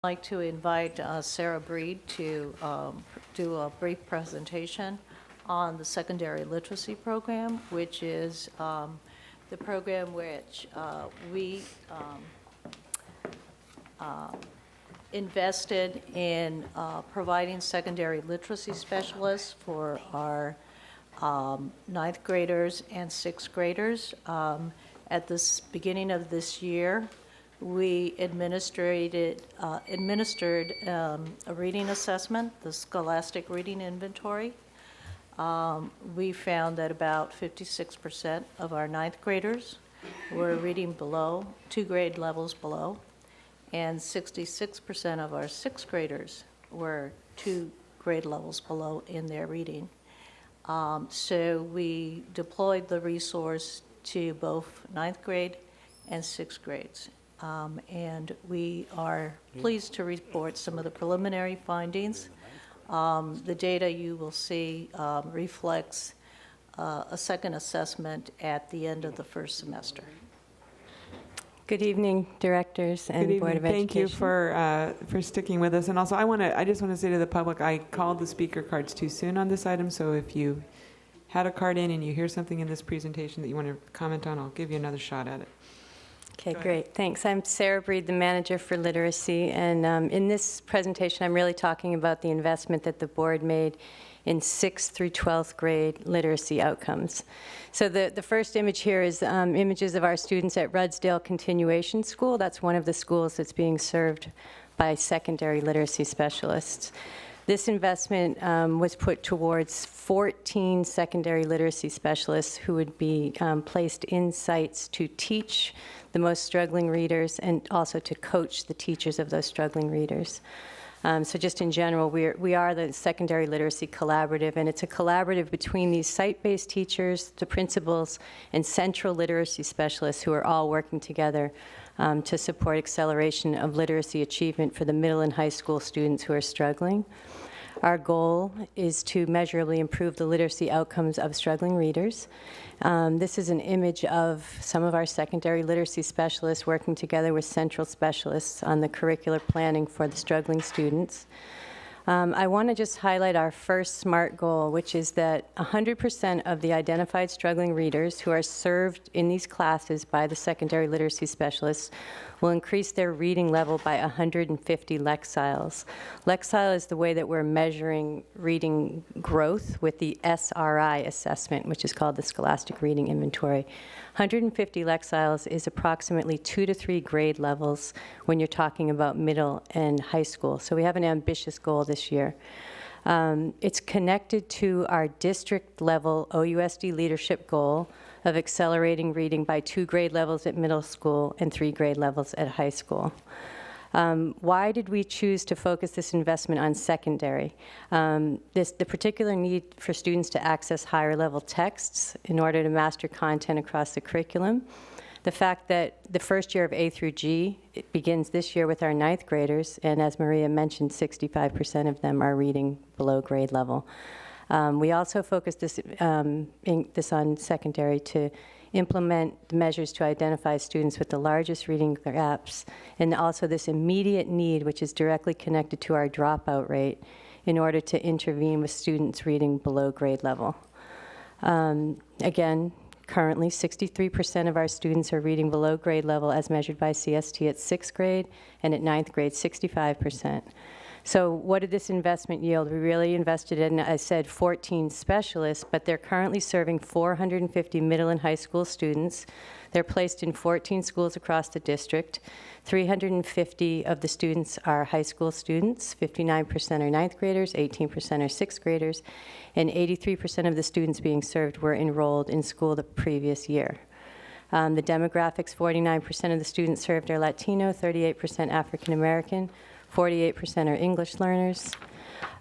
I'd like to invite Sarah Breed to do a brief presentation on the secondary literacy program, which is the program which we invested in providing secondary literacy specialists for our ninth graders and sixth graders. At the beginning of this year, we administered a reading assessment, the Scholastic Reading Inventory. We found that about 56% of our ninth graders were reading below 2 grade levels below, and 66% of our sixth graders were 2 grade levels below in their reading. So we deployed the resource to both ninth grade and sixth grades. And we are pleased to report some of the preliminary findings. The data you will see reflects a second assessment at the end of the first semester. Good evening, directors and Board of Education. Thank you for sticking with us. And also, I just want to say to the public, I called the speaker cards too soon on this item. So if you had a card in and you hear something in this presentation that you want to comment on, I'll give you another shot at it. Okay, great. Thanks. I'm Sarah Breed, the manager for literacy. And in this presentation, I'm really talking about the investment that the board made in 6th through 12th grade literacy outcomes. So the first image here is images of our students at Rudsdale Continuation School. That's one of the schools that's being served by secondary literacy specialists. This investment was put towards 14 secondary literacy specialists who would be placed in sites to teach the most struggling readers and also to coach the teachers of those struggling readers. So just in general, we are the Secondary Literacy Collaborative, and it's a collaborative between these site-based teachers, the principals, and central literacy specialists who are all working together to support acceleration of literacy achievement for the middle and high school students who are struggling. Our goal is to measurably improve the literacy outcomes of struggling readers. This is an image of some of our secondary literacy specialists working together with central specialists on the curricular planning for the struggling students. I want to just highlight our first SMART goal, which is that 100% of the identified struggling readers who are served in these classes by the secondary literacy specialists will increase their reading level by 150 lexiles. Lexile is the way that we're measuring reading growth with the SRI assessment, which is called the Scholastic Reading Inventory. 150 lexiles is approximately 2 to 3 grade levels when you're talking about middle and high school. So we have an ambitious goal this year. It's connected to our district level OUSD leadership goal of accelerating reading by 2 grade levels at middle school and 3 grade levels at high school. Why did we choose to focus this investment on secondary? The particular need for students to access higher level texts in order to master content across the curriculum. The fact that the first year of A through G, it begins this year with our ninth graders, and as Maria mentioned, 65% of them are reading below grade level. We also focused this on secondary to implement measures to identify students with the largest reading gaps, and also this immediate need, which is directly connected to our dropout rate, in order to intervene with students reading below grade level. Again, currently 63% of our students are reading below grade level as measured by CST at 6th grade, and at 9th grade, 65%. So what did this investment yield? We really invested in, I said, 14 specialists, but they're currently serving 450 middle and high school students. They're placed in 14 schools across the district. 350 of the students are high school students, 59% are ninth graders, 18% are sixth graders, and 83% of the students being served were enrolled in school the previous year. The demographics, 49% of the students served are Latino, 38% African American, 48% are English learners.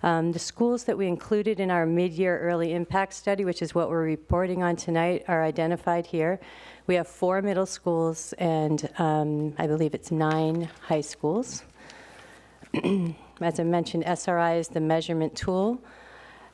The schools that we included in our mid-year early impact study, which is what we're reporting on tonight, are identified here. We have 4 middle schools and I believe it's 9 high schools. As I mentioned, SRI is the measurement tool.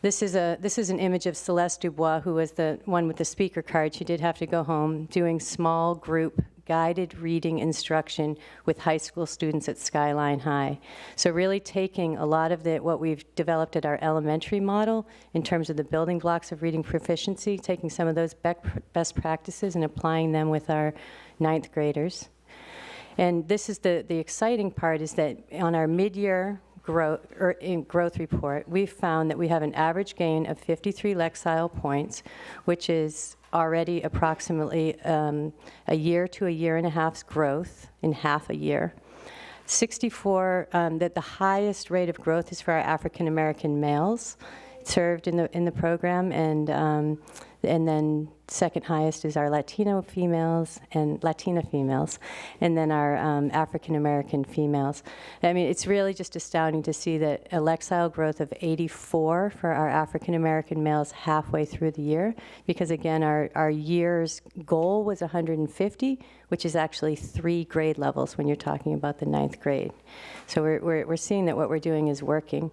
This is an image of Celeste Dubois, who was the one with the speaker card. She did have to go home, doing small group guided reading instruction with high school students at Skyline High. So really taking a lot of what we've developed at our elementary model in terms of the building blocks of reading proficiency, taking some of those best practices and applying them with our ninth graders. And this is the exciting part, is that on our mid-year growth report, we've found that we have an average gain of 53 Lexile points, which is already approximately a year to a year and a half's growth in half a year. 64, that the highest rate of growth is for our African American males served in the program, and then second highest is our Latina females, and then our African American females. I mean, it's really just astounding to see that a Lexile growth of 84 for our African American males halfway through the year, because again, our year's goal was 150, which is actually 3 grade levels when you're talking about the 9th grade. So we're seeing that what we're doing is working.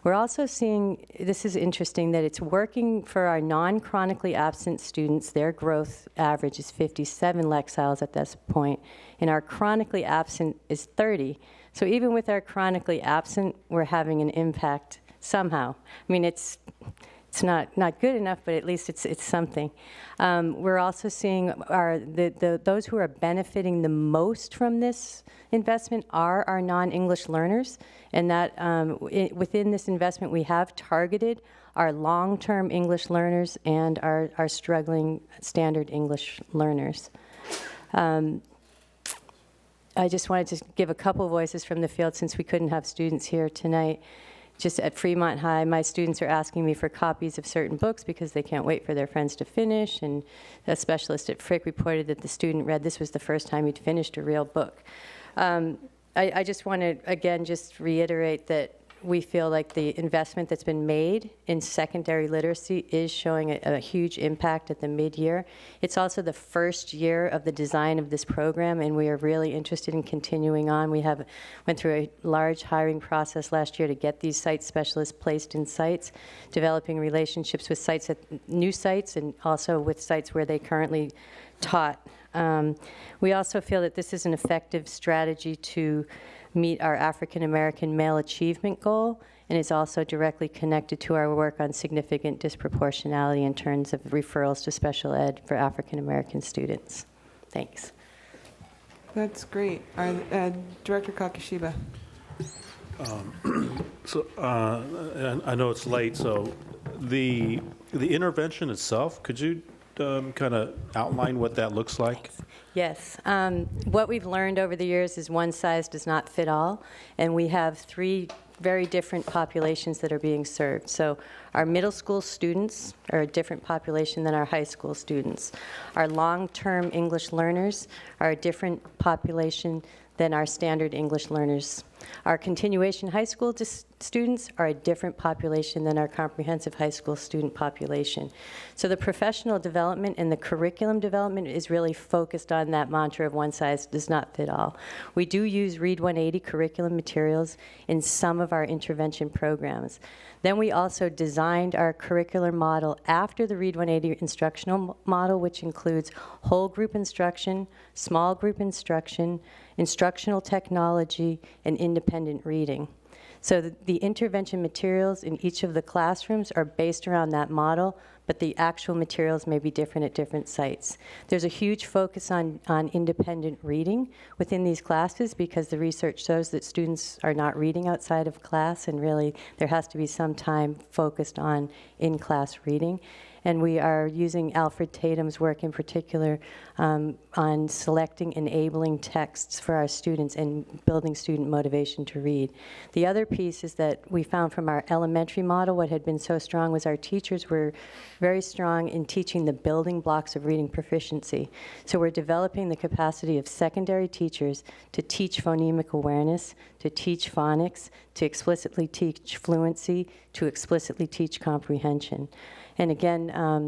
We're also seeing, this is interesting, that it's working for our non-chronically absent students. Their growth average is 57 Lexiles at this point, and our chronically absent is 30. So even with our chronically absent, we're having an impact somehow. I mean, it's not good enough, but at least it's something. We're also seeing those who are benefiting the most from this investment are our non-English learners, and that within this investment we have targeted our long-term English learners and our struggling standard English learners. I just wanted to give a couple voices from the field since we couldn't have students here tonight. Just at Fremont High, my students are asking me for copies of certain books because they can't wait for their friends to finish, and a specialist at Frick reported that the student read this was the first time he'd finished a real book. I just want to, again, just reiterate that we feel like the investment that's been made in secondary literacy is showing a huge impact at the mid-year. It's also the first year of the design of this program, and we are really interested in continuing on. We went through a large hiring process last year to get these site specialists placed in sites, developing relationships with sites, new sites, and also with sites where they currently taught. We also feel that this is an effective strategy to meet our African American male achievement goal, and is also directly connected to our work on significant disproportionality in terms of referrals to special ed for African American students. Thanks. That's great. Director Kakishiba. I know it's late, so the intervention itself, could you kind of outline what that looks like? Yes. What we've learned over the years is one size does not fit all, and we have 3 very different populations that are being served. So our middle school students are a different population than our high school students. Our long-term English learners are a different population than our standard English learners. Our continuation high school students are a different population than our comprehensive high school student population. So the professional development and the curriculum development is really focused on that mantra of one size does not fit all. We do use Read 180 curriculum materials in some of our intervention programs. Then we also designed our curricular model after the Read 180 instructional model, which includes whole group instruction, small group instruction, instructional technology, and independent reading. So the intervention materials in each of the classrooms are based around that model, but the actual materials may be different at different sites. There's a huge focus on independent reading within these classes because the research shows that students are not reading outside of class, and really there has to be some time focused on in-class reading. And we are using Alfred Tatum's work in particular on selecting enabling texts for our students and building student motivation to read. The other piece is that we found from our elementary model what had been so strong was our teachers were very strong in teaching the building blocks of reading proficiency. So we're developing the capacity of secondary teachers to teach phonemic awareness, to teach phonics, to explicitly teach fluency, to explicitly teach comprehension. And again,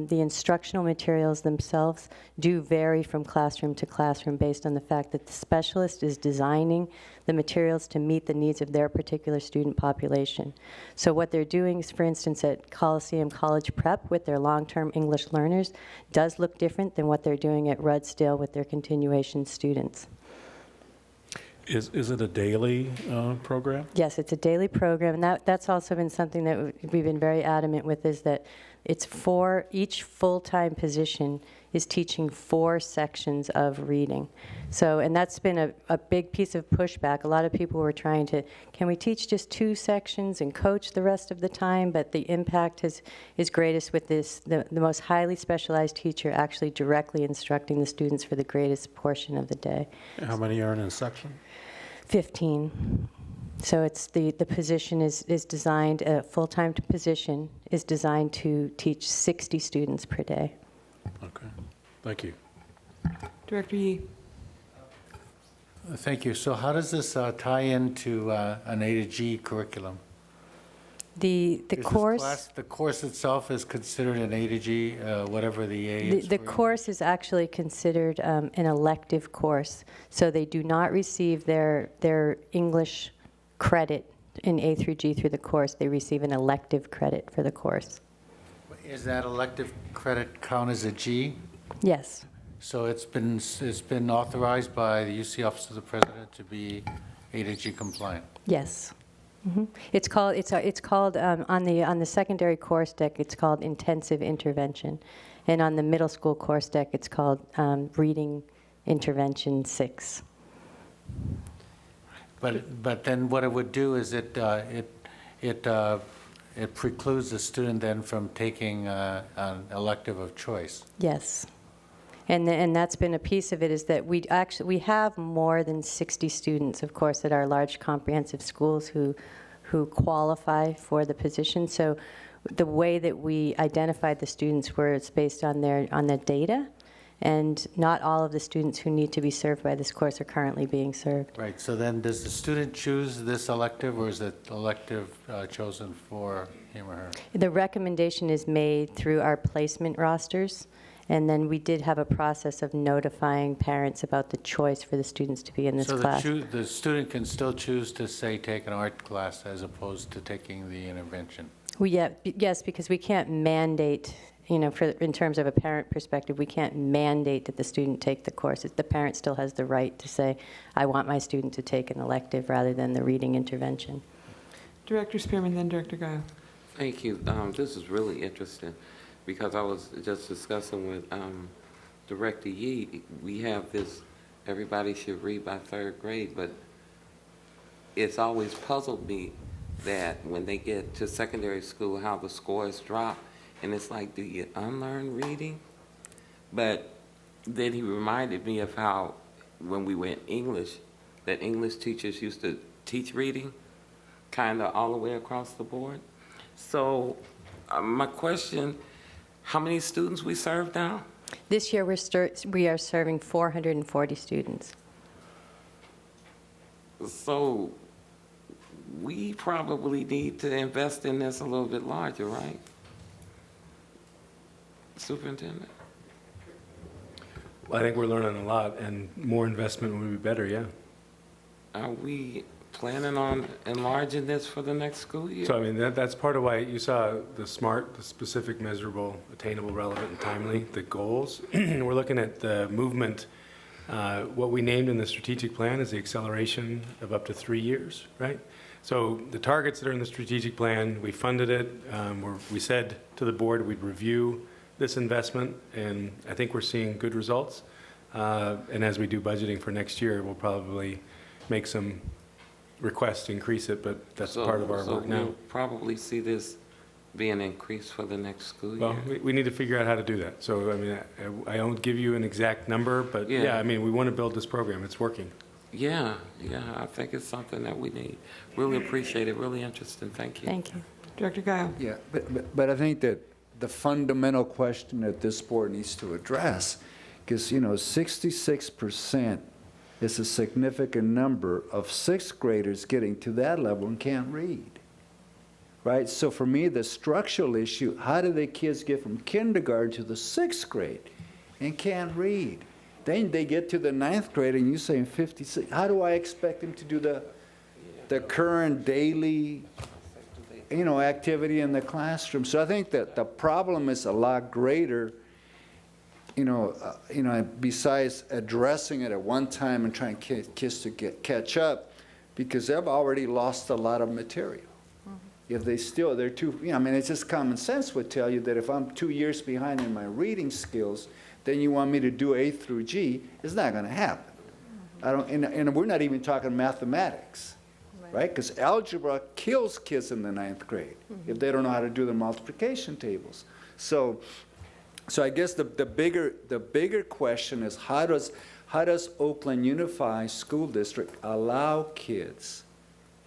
the instructional materials themselves do vary from classroom to classroom based on the fact that the specialist is designing the materials to meet the needs of their particular student population. So what they're doing is, for instance, at Coliseum College Prep with their long-term English learners does look different than what they're doing at Rudsdale with their continuation students. Is it a daily program? Yes, it's a daily program, and that's also been something that we've been very adamant with, is that it's for each full-time position is teaching 4 sections of reading. So, and that's been a big piece of pushback. A lot of people were trying to, can we teach just 2 sections and coach the rest of the time? But the impact is greatest with the most highly specialized teacher actually directly instructing the students for the greatest portion of the day. How many are in a section? 15. So it's the position is designed, a full-time position is designed to teach 60 students per day. Okay, thank you. Director Yee. Thank you. So how does this tie into an A to G curriculum? The Is course... the course itself is considered an A to G, whatever the A is? The for course is actually considered an elective course, so they do not receive their English credit in A through G through the course. They receive an elective credit for the course. Is that elective credit count as a G? Yes. So it's been authorized by the UC Office of the President to be A to G compliant? Yes. It's called on the secondary course deck, it's called intensive intervention, and on the middle school course deck it's called reading intervention 6. But then what it would do is it precludes the student then from taking an elective of choice. Yes. And that's been a piece of it, is that we have more than 60 students, of course, at our large comprehensive schools who qualify for the position. So the way that we identified the students were it's based on the data, and not all of the students who need to be served by this course are currently being served. Right, so then does the student choose this elective, or is the elective chosen for him or her? The recommendation is made through our placement rosters, and then we did have a process of notifying parents about the choice for the students to be in this class. So the student can still choose to, say, take an art class as opposed to taking the intervention? Yes, because we can't mandate, in terms of a parent perspective, we can't mandate that the student take the course. The parent still has the right to say, I want my student to take an elective rather than the reading intervention. Director Spearman, then Director Guile. Thank you. This is really interesting, because I was just discussing with Director Yee. We have this, everybody should read by 3rd grade, but it's always puzzled me that when they get to secondary school, how the scores drop. And it's like, do you unlearn reading? But then he reminded me of how, when we went English, that English teachers used to teach reading kind of all the way across the board. So my question, how many students we serve now? This year we are serving 440 students. So we probably need to invest in this a little bit larger, right? Superintendent? Well, I think we're learning a lot, and more investment would be better, yeah. Are we planning on enlarging this for the next school year? So, I mean, that's part of why you saw the SMART, the specific, measurable, attainable, relevant, and timely, the goals. We're looking at the movement. What we named in the strategic plan is the acceleration of up to 3 years, right? So the targets that are in the strategic plan, we funded it. We said to the board we'd review this investment, and I think we're seeing good results. And as we do budgeting for next year, we'll probably make some requests to increase it, but that's part of our work now. We'll probably see this being increased for the next school year. Well, we need to figure out how to do that. So, I mean, I won't give you an exact number, but yeah, I mean, we want to build this program. It's working. Yeah, I think it's something that we need. Really appreciate it, really interesting. Thank you. Thank you. Director Guile. Yeah, but I think that the fundamental question that this board needs to address, because, 66% is a significant number of 6th graders getting to that level and can't read. right? So for me, the structural issue, how do the kids get from kindergarten to the 6th grade and can't read? Then they get to the 9th grade and you say 56, how do I expect them to do the current daily, activity in the classroom? So I think that the problem is a lot greater, besides addressing it at one time and trying to get kids to catch up, because they've already lost a lot of material. If they're too, it's just common sense would tell you that if I'm 2 years behind in my reading skills, then you want me to do A through G, it's not going to happen. And we're not even talking mathematics, right? Because algebra kills kids in the 9th grade if they don't know how to do the multiplication tables. So I guess the bigger question is how does Oakland Unified School District allow kids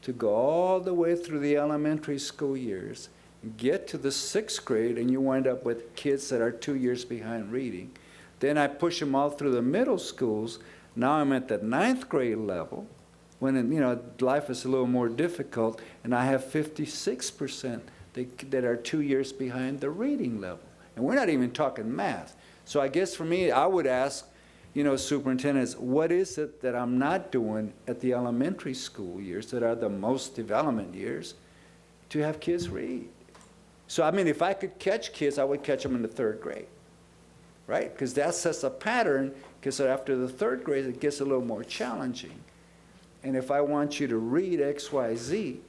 to go all the way through the elementary school years, get to the 6th grade, and you wind up with kids that are 2 years behind reading. Then I push them all through the middle schools. Now I'm at the 9th grade level, when life is a little more difficult, and I have 56% that are 2 years behind the reading level. And we're not even talking math. So I guess for me, I would ask, superintendents, what is it that I'm not doing at the elementary school years that are the most development years to have kids read? So, if I could catch kids, I would catch them in the 3rd grade, right? Because that sets a pattern, because after the 3rd grade, it gets a little more challenging. And if I want you to read X, Y, Z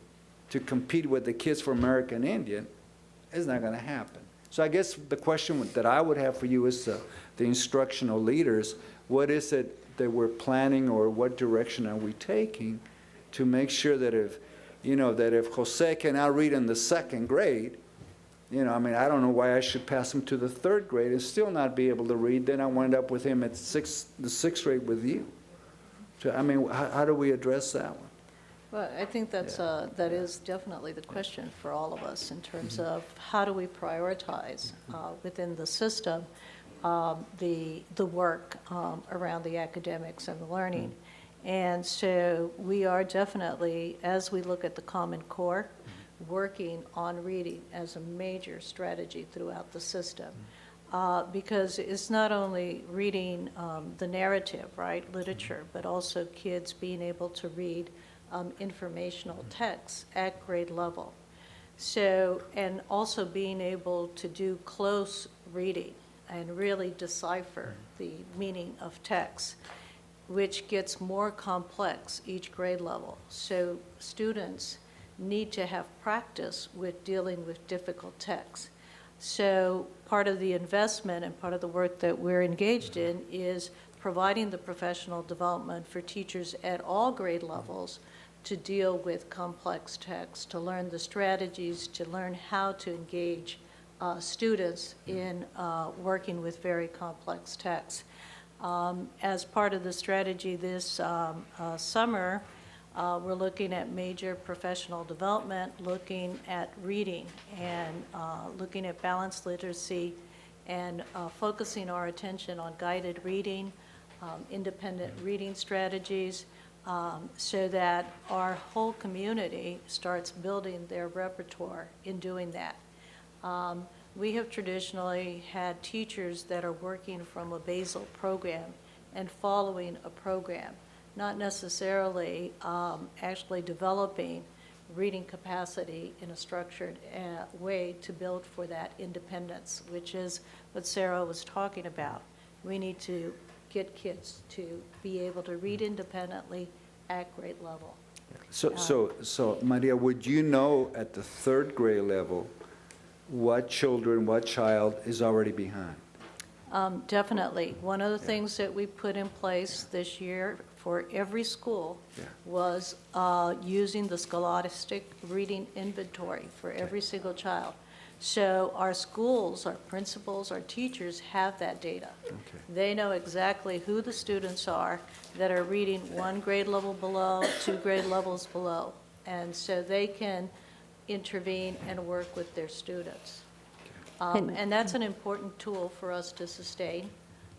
to compete with the kids for American Indian, it's not going to happen. So I guess the question that I would have for you is the instructional leaders, what is it that we're planning, or what direction are we taking to make sure that if Jose cannot read in the 2nd grade, I don't know why I should pass him to the 3rd grade and still not be able to read. Then I wind up with him at the 6th grade with you. So, how do we address that one? Well, I think that is definitely the question for all of us in terms of how do we prioritize within the system the work around the academics and the learning. And so we are definitely, as we look at the Common Core, working on reading as a major strategy throughout the system. Because it's not only reading the narrative, right, literature, but also kids being able to read informational texts at grade level. So, and also being able to do close reading and really decipher the meaning of text, which gets more complex each grade level. So students need to have practice with dealing with difficult texts. So part of the investment and part of the work that we're engaged in is providing the professional development for teachers at all grade levels to deal with complex texts, to learn the strategies, to learn how to engage students in working with very complex texts. As part of the strategy this summer, we're looking at major professional development, looking at reading, and looking at balanced literacy, and focusing our attention on guided reading, independent reading strategies, so that our whole community starts building their repertoire in doing that. We have traditionally had teachers that are working from a basal program and following a program, not necessarily actually developing reading capacity in a structured way to build for that independence, which is what Sarah was talking about. We need to get kids to be able to read independently at grade level. So Maria, would you know at the 3rd grade level what child is already behind? Definitely. One of the things that we put in place this year for every school was using the Scholastic Reading Inventory for every single child. So our schools, our principals, our teachers have that data. Okay. They know exactly who the students are that are reading 1 grade level below, 2 grade levels below. And so they can intervene and work with their students. And that's an important tool for us to sustain,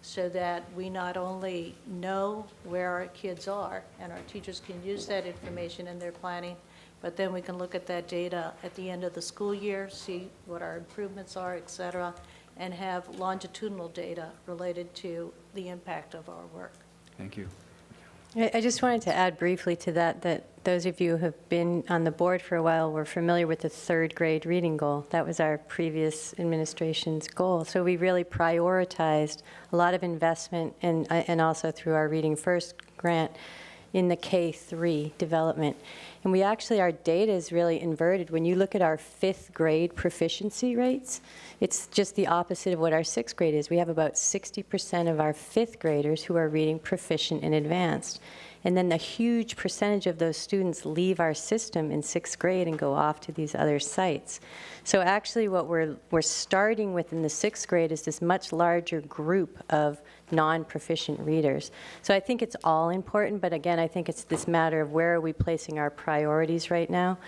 so that we not only know where our kids are, and our teachers can use that information in their planning, but then we can look at that data at the end of the school year, see what our improvements are, et cetera, and have longitudinal data related to the impact of our work. Thank you. I just wanted to add briefly to that, that those of you who have been on the board for a while were familiar with the third grade reading goal. That was our previous administration's goal. So we really prioritized a lot of investment and also through our Reading First grant in the K-3 development. And we actually, our data is really inverted. When you look at our 5th grade proficiency rates, it's just the opposite of what our 6th grade is. We have about 60% of our 5th graders who are reading proficient and advanced. And then the huge percentage of those students leave our system in 6th grade and go off to these other sites. So actually what we're starting with in the 6th grade is this much larger group of non-proficient readers. So I think it's all important, but again, I think it's this matter of where are we placing our priorities right now.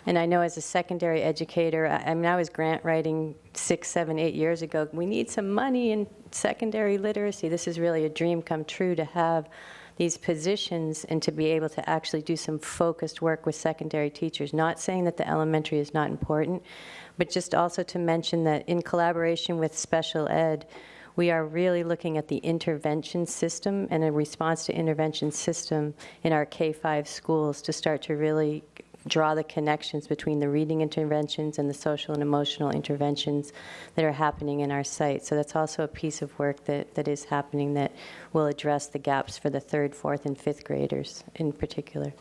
And I know as a secondary educator, I mean, I was grant writing 6, 7, 8 years ago. We need some money in secondary literacy. This is really a dream come true to have these positions and to be able to actually do some focused work with secondary teachers. Not saying that the elementary is not important, but just also to mention that in collaboration with special ed, we are really looking at the intervention system and a response to intervention system in our K-5 schools to start to really draw the connections between the reading interventions and the social and emotional interventions that are happening in our site. So that's also a piece of work that is happening that will address the gaps for the 3rd, 4th, and 5th graders in particular.